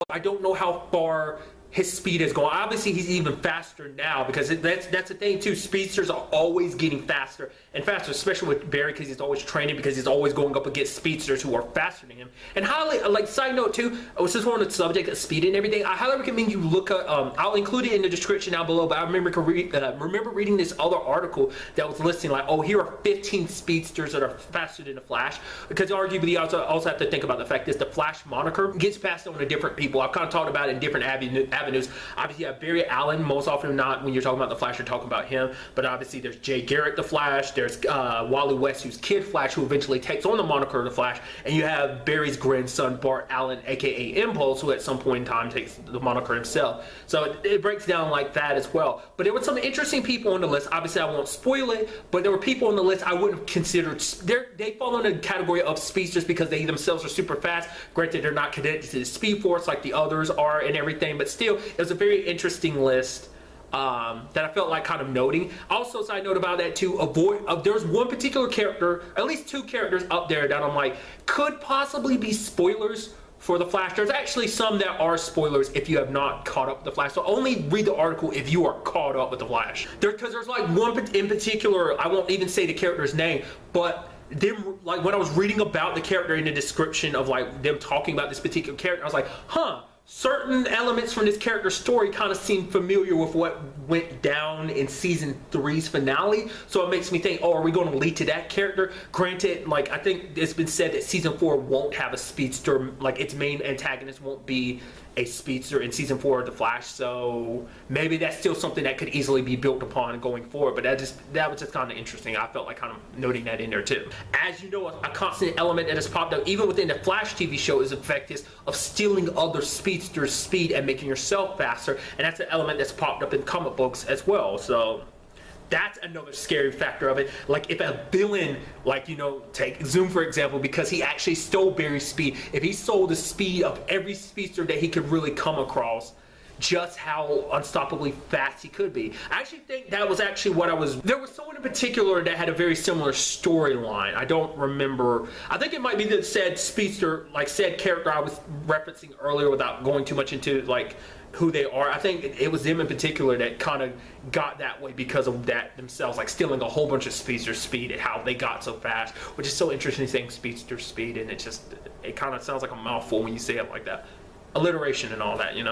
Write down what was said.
I don't know how far his speed is going. Obviously, he's even faster now because that's the thing too. Speedsters are always getting faster and faster, especially with Barry because he's always training because he's always going up against speedsters who are faster than him. And highly, like side note too, since we're on the subject of speed and everything, I highly recommend you look at. I'll include it in the description down below. But I remember reading this other article that was listing like, oh, here are 15 speedsters that are faster than the Flash. Because arguably, you also have to think about the fact that the Flash moniker gets passed on to different people. I've kind of talked about it in different avenues. Obviously, you have Barry Allen. Most often than not, when you're talking about the Flash, you're talking about him. But obviously, there's Jay Garrick, the Flash. There's Wally West, who's Kid Flash, who eventually takes on the moniker of the Flash. And you have Barry's grandson, Bart Allen, aka Impulse, who at some point in time takes the moniker himself. So it breaks down like that as well. But there were some interesting people on the list. Obviously, I won't spoil it, but there were people on the list I wouldn't have considered. They fall in the category of speedsters because they themselves are super fast. Granted, they're not connected to the Speed Force like the others are and everything, but still, it was a very interesting list that I felt like kind of noting. Also, side note about that too, there's one particular character, at least two characters up there that I'm like, could possibly be spoilers for the Flash. There's actually some that are spoilers if you have not caught up with the Flash. So only read the article if you are caught up with the Flash. Because there's like one in particular, I won't even say the character's name, but them, like when I was reading about the character in the description of like them talking about this particular character, I was like, huh, certain elements from this character's story kind of seem familiar with what went down in season 3's finale. So it makes me think, oh, are we going to lead to that character? Granted, like I think it's been said that season 4 won't have a speedster, like its main antagonist won't be a speedster in season 4 of The Flash, so maybe that's still something that could easily be built upon going forward. But that was just kind of interesting. I felt like kind of noting that in there too. As you know, a constant element that has popped up even within the Flash TV show is the fact of stealing other speedsters' speed and making yourself faster, and that's an element that's popped up in comic books as well. So that's another scary factor of it. Like if a villain, like, you know, take Zoom for example, because he actually stole Barry's speed, if he stole the speed of every speedster that he could really come across, just how unstoppably fast he could be. I actually think that was actually what there was someone in particular that had a very similar storyline. I don't remember. I think it might be the said speedster, like said character I was referencing earlier without going too much into like who they are. I think it was them in particular that kind of got that way because of that themselves, like stealing a whole bunch of speedster speed and how they got so fast, which is so interesting saying speedster speed, and it kind of sounds like a mouthful when you say it like that. Alliteration and all that, you know.